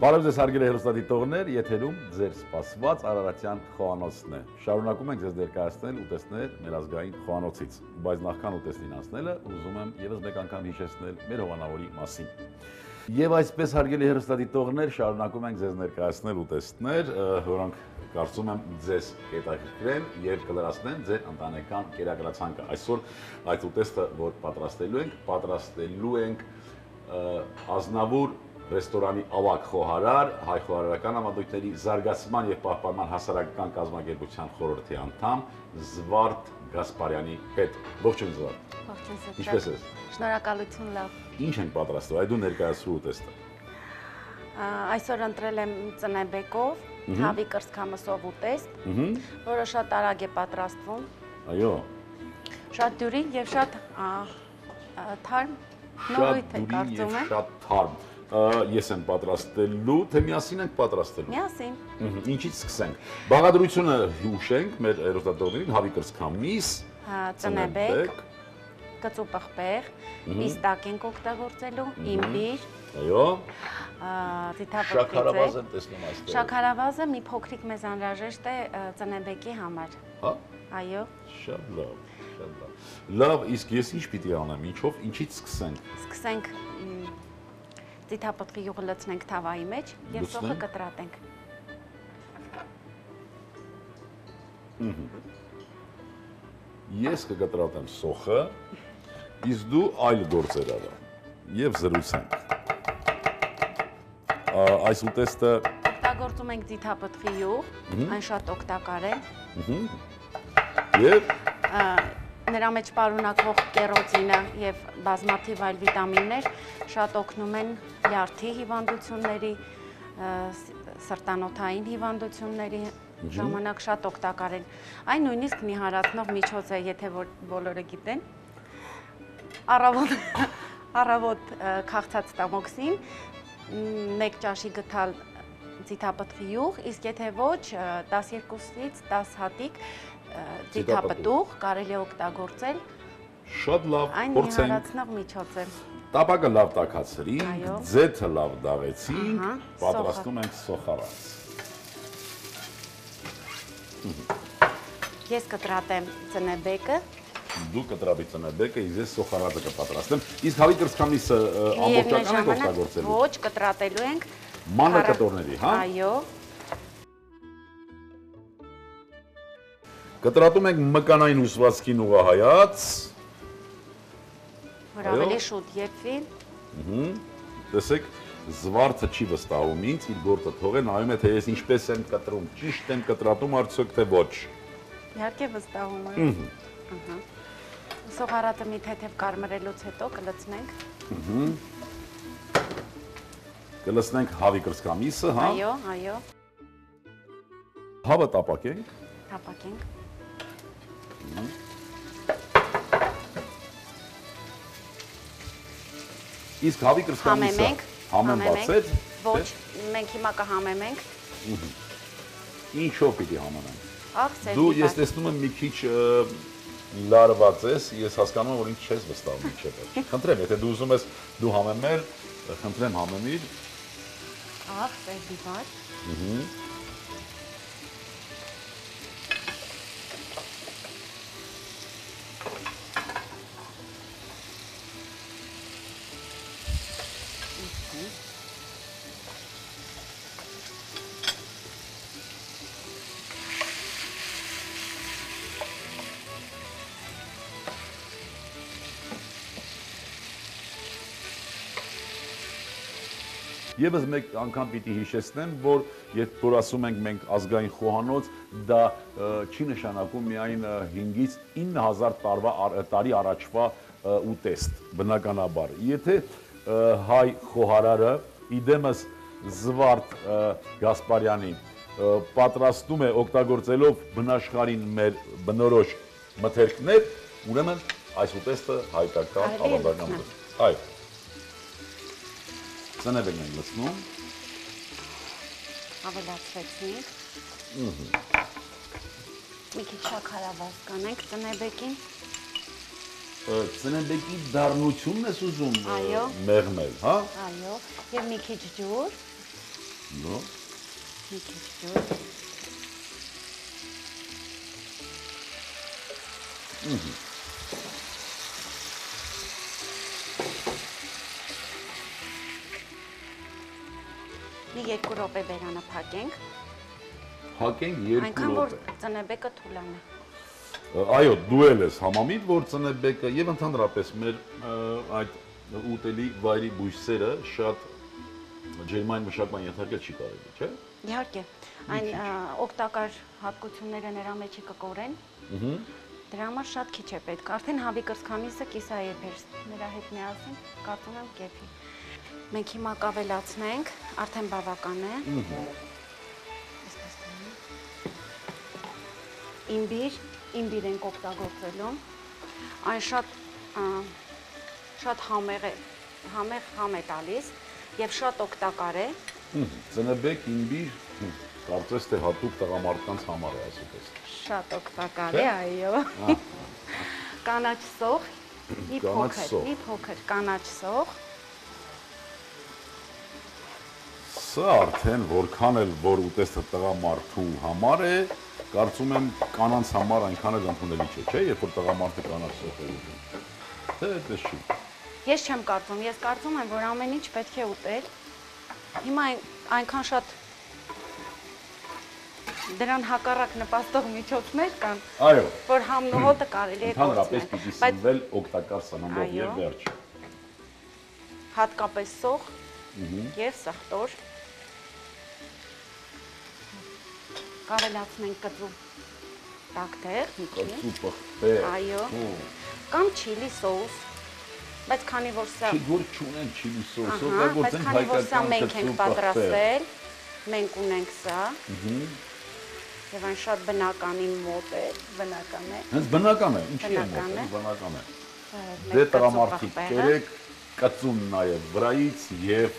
Բարև ձեզ հարգելի հեռուստադիտողներ, եթերում ձեր սպասված Արարատյան խոհանոցն է։ Շարունակում ենք ձեզ ներկայացնել ուտեստներ մեր ազգային խոհանոցից, բայց նախքան ուտեստին անցնելը ուզում եմ ևս մեկ անգամ հիշեցնել մեր հովանավորի մասին։ Եվ այսպես հարգելի հեռուստադիտողներ, շարունակում ենք ձեզ ներկայացնել ուտեստներ, որոնք կարծում եմ ձեզ կհետաքրքրեն եւ կլրացնեն ձեր ընտանեկան կերակրացանկը։ Այսօր այդ ուտեստը, որ պատրաստելու ենք Ազնավուր ռեստորանի ավագ խոհարար, հայ խոհարարական համադրույթների զարգացման եւ պահպանման հասարակական կազմակերպության խորհրդի անդամ Զվարթ Գասպարյանի հետ։ Ողջույն Զվարթ։ Ողջույն Սեթրակ։ Ինչպե՞ս ես։ Շնորհակալություն, լավ։ Ինչ ենք պատրաստում, այ դու ներկայացրու ուտեստը։ Այսօր ընտրել եմ ծնեբեկով, հավի կրծքամսով ուտեստ, որը շատ արագ է պատրաստվում։ Այո։ Շատ դյուրին եւ շատ թարմ նորույթ է, կարծում եմ։ Շատ թարմ։ Ես եմ պատրաստելու, թե միասին ենք պատրաստելու։ Միասին։ Ինչից սկսենք։ Բաղադրությունը հուշենք մեր հեռուստադիտողներին, հավի կրծքամիս, ծնեբեկ, կծու պղպեղ, պիստակ ենք օգտագործելու, իմբիր։ Այո։ Շաքարավազ եմ տեսնում այստեղ։ Շաքարավազը մի փոքրիկ մեզ անհրաժեշտ է ծնեբեկի համար։ Հա։ Այո։ Շատ լավ, շատ լավ։ Լավ, իսկ ես ինչ պիտի անեմ, ինչից սկսենք։ Սկսենք ձիթապտղի յուղը լցնենք թավայի մեջ եւ սոխը կտրատենք։ Ես կկտրատեմ սոխը, իսկ դու այլ գործեր արա եւ զրուցենք։ Այս ուտեստը օգտագործում ենք ձիթապտղի յուղ, այն շատ օգտակար է։ Եվ նրա մեջ պարունակվող կերոտինը եւ բազմաթիվ այլ վիտամիններ շատ օգնում են լյարդի հիվանդությունների, սրտանոթային հիվանդությունների ժամանակ շատ օգտակար են։ Այն նույնիսկ նիհարացնող միջոց է, եթե բոլորը գիտեն։ Առավոտ քաղցած տամոքսին 1 ճաշի գթալ ձիթապտղի յուղ, իսկ եթե ոչ 12-ից 10 հատիկ ձիթապտուղ կարելի է օգտագործել։ Շատ լավ, այն փորձենք։ նիհարացնող միջոց է։ Տապակը լավ տաքացրինք, Այո։ ձեթը լավ դաղեցինք, պատրաստում ենք սոխարած։ Ես կտրատեմ ծնեբեկը։ Դու կտրատի ծնեբեկը, իսկ ես սոխարածը կպատրաստեմ։ Իսկ հավի կրծքամիսը ամբողջական ենք օգտագործելու։ Ոչ, կտրատելու ենք Մանր կտորների, հա։ Այո։ Կտրատում ենք մկանային հյուսվածքին ուղղահայաց։ Որ ավելի շուտ եփվի։ Տեսեք, Զվարթը չի վստահում ինձ, իր գործը թողե, նայում է, թե ես ինչպես եմ կտրում, ճիշտ եմ կտրատում արդյոք թե ոչ։ Իհարկե վստահում եմ։ Սոխարատը մի թեթև կարմրելուց հետո կլցնենք։ Կլցնենք հավի կրծքամիսը, հա։ Այո, այո։ Հավը տապակենք։ Տապակենք։ Իսկ հավի կրծքամիսը համեմ բացել։ Ոչ, մենք հիմա կհամեմենք։ Ինչով պիտի համենանք։ Ախ, Դու ես տեսնում եմ մի քիչ լարված ես, ես հասկանում եմ, որ ինձ չես վստահում ինչեւ։ Խնդրեմ, եթե դու ուզում ես դու համեմել, խնդրեմ համեմիր։ Ախ, սերդիվար։ Եվս մեկ անգամ պիտի հիշեցնեմ, որ երբ որ ասում ենք մենք ազգային խոհանոց, դա չի նշանակում միայն 5-ից 9000 տարի առաջվա ուտեստ, բնականաբար։ Եթե հայ խոհարարը իդեմս Զվարթ Գասպարյանի պատրաստում է օգտագործելով բնաշխարհին մեր բնորոշ մթերքներ, ուրեմն այս ուտեստը հայկական ավանդական ուտեստ է։ Այո։ Ծնեբեկն ենք լցնում։ Ավելացրեցինք։ Մի քիչ շաքարավազ կանենք ծնեբեկին։ Ծնեբեկի դառնությունն ես ուզում Այո։ մեղմել, հա։ Այո, եւ մի քիչ ջուր։ Նո։ Մի քիչ ջուր։ Մի 2 րոպե բերանը փակենք։ Փակենք 2 րոպե։ Այնքան որ ծնեբեկը թուլանա։ Այո, դու էլ ես համամիտ, որ ծնեբեկը եւ ընդհանրապես մեր այդ ուտելի վայրի բույսերը շատ ջերմային մշակման ենթարկել չի կարելի, չէ՞։ Իհարկե, այն օգտակար հատկությունները նրա մեջի կկորեն։ Դրա համար շատ քիչ է պետք։ Արդեն հավի կրծքամիսը կիսաերբ էր նրա հետ միասին, կարծում եմ կեփի։ Մենք հիմա կավելացնենք, արդեն բավական է։ Իմբիր ենք օգտագործելու։ Այն շատ համեղ է տալիս եւ շատ օգտակար է։ Ծնեբեկ, իմբիր, կարծես թե հատուկ տղամարդկանց համար է ասում։ Շատ օգտակար է, այո։ Կանաչ սող, մի փոքր կանաչ սող։ Սա արդեն որքան էլ որ ուտեստը տղամարդու համար է, կարծում եմ կանանց համար այնքան էլ ընդունելի չէ, երբ որ տղամարդը կանաչ սող է ուտում։ Թե այդպես չի։ Ես չեմ կարծում, ես կարծում եմ, որ ամեն ինչ պետք է ուտել։ Հիմա այնքան շատ դրան հակառակ նպաստող միջոցներ կան, որ համն ու հոտը կարելի է կորցնել։ Ընդհանրապես պիտի սնվել օգտակար սննդով եւ վերջ։ Հատկապես սող եւ սխտոր։ Կավելացնենք կծու տակտեղ, մի քիչ։ Կծու պղպեղ։ Այո։ Կամ չիլի սոուս։ Բայց քանի որ սա Որ չունեն չիլի սոուսով, օգտագործենք հայկական մենք ենք պատրաստել, մենք ունենք սա։ Եվ այն շատ բնականին մոտ է, բնական է։ Հենց բնական է, ինչի է մոտ, բնական է։ Դե տղամարդիկ, կերեք կծուն նաև վրայից եւ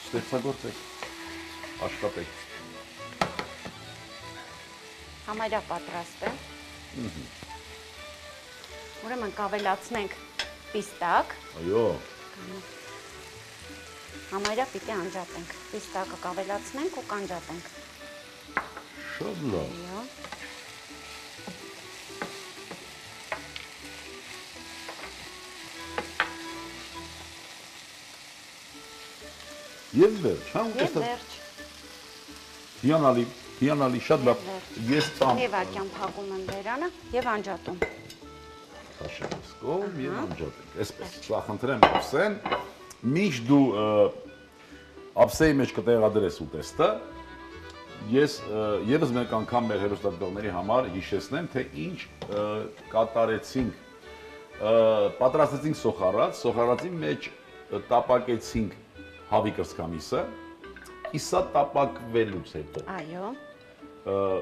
ստեղծագործեք, աշխատեք։ Համարյա պատրաստ է։ Ուրեմն կավելացնենք պիստակ։ Այո։ Համարյա պիտի անջատենք։ Պիստակը կավելացնենք ու կանջատենք։ Շատ լավ։ Այո։ Եվ վերջ, հա Եվ վերջ։ Հիանալի, շատ լավ։ Ես ծամ։ Մի վայրկյան փակում եմ բերանը եւ անջատում։ Քաշենք կողմ եւ անջատենք։ Այսպես, խնդրեմ Աբսեն, միշտ դու ափսեի մեջ կտեղադրես ուտեստը, ես եւս մեկ անգամ մեր հերոստատողների համար հիշեցնեմ, թե ինչ կատարեցինք, պատրաստեցինք սոխարածի մեջ տապակեցինք հավի կրծքամիսը, իսա տապակվելուց հետո։ Այո։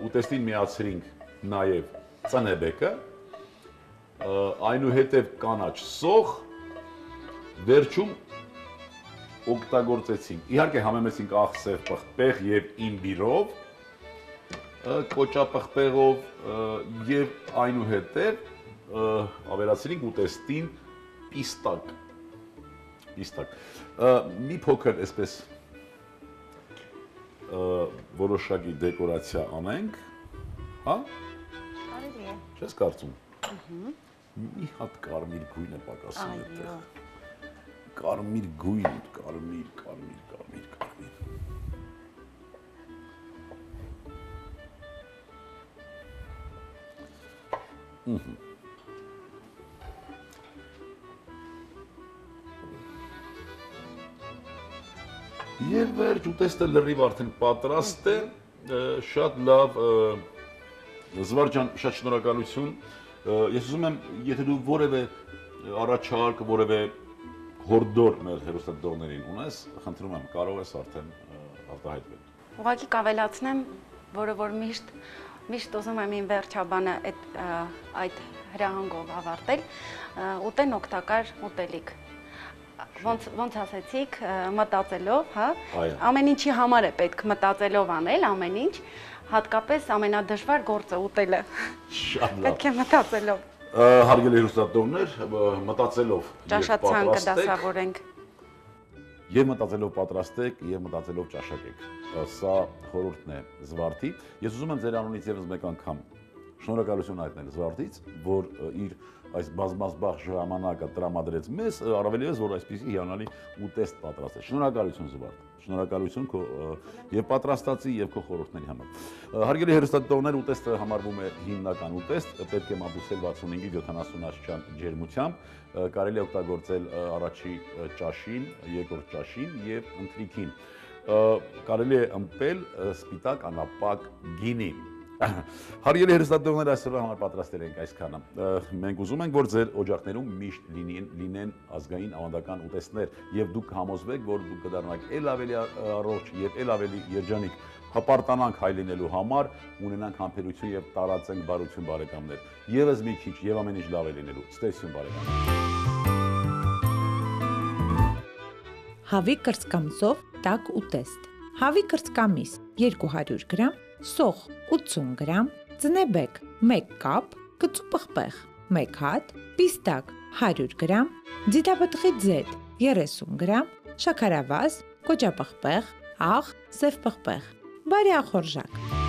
Ուտեստին միացրինք նաեւ ծնեբեկը, այնուհետև կանաչ սող, վերջում օգտագործեցինք, իհարկե համեմեցինք աղսև պղպեղ և իմբիրով, կոճապղպեղով և այնուհետև ավելացրինք ուտեստին պիստակ, մի փոքր այսպես որոշակի դեկորացիա անենք, հա? Կարելի է։ Չես կարծում։ Մի հատ կարմիր գույն է պակասում այդտեղ։ Կարմիր գույն, կարմիր։ Եվ վերջ ուտեստը լրիվ արդեն պատրաստ է, շատ լավ, Զվարճան, շատ շնորհակալություն, ես ուզում եմ, եթե դու որևէ առաջարկ, որևէ հորդոր մեր հերոստատողներին ունես, խնդրում եմ, կարող ես արդեն արտահայտվել։ Ուղղակի կավելացնեմ, որը որ միշտ ուզում եմ իմ վերջաբանը այդ հրահանգով ավարտել, ուտեն օգտակար ուտելիք։ Ոնց ասեցիք, մտածելով, հա, ամեն ինչի համար է պետք մտածելով անել, ամեն ինչ, հատկապես ամենադժվար գործը ուտելը։ Շատ լավ։ Պետք է մտածելով։ Հարգելի հերոստատողներ, մտածելով ճաշացանկը դասավորենք։ Եվ մտածելով պատրաստեք, եւ մտածելով ճաշակեք։ Սա խորհուրդն է Զվարթի։ Ես ուզում եմ ձեր անունից եւս մեկ անգամ շնորհակալություն հայտնել Զվարթից, որ իր այս բազմազբաղ ժամանակը տրամադրեց մեզ, առավել եւս որ այսպիսի հիանալի ուտեստ պատրաստեց։ Շնորհակալություն Զվարթ։ Շնորհակալություն քո եւ պատրաստածի եւ քո խորհուրդների համար։ Հարգելի հեռուստադիտողներ, ուտեստը համարվում է հիմնական ուտեստ, պետք է մատուցել 65-ից 70 աստիճան ջերմությամբ, կարելի է օգտագործել առաջի ճաշին, երկրորդ ճաշին եւ ընթրիքին։ Կարելի է ըմպել սպիտակ անապակ գինի։ Հարգելի հեռուստադիտողներ, այսօրվա համար պատրաստել ենք այսքանը։ Մենք ուզում ենք, որ ձեր օջախներում միշտ լինեն ազգային ավանդական ուտեստներ եւ դուք համոզվեք, որ դուք կդառնաք ել ավելի առողջ եւ ել ավելի երջանիկ։ Հպարտանանք հայ լինելու համար, ունենանք համբերություն եւ տարածենք բարություն բարեկամներ։ Եվս մի քիչ եւ ամեն ինչ լավ է լինելու։ Ստեսություն բարեկամներ։ Հավի կրծքամսով տաք ուտեստ։ Հավի կրծքամիս 200 գրամ, սոխ 80 գրամ, ծնեբեկ 1 կապ, կծու պղպեղ 1 հատ, պիստակ 100 գրամ, ձիթապտղի ձեթ 30 գրամ, շաքարավազ, կոճապղպեղ, աղ, սև պղպեղ, բարի ախորժակ։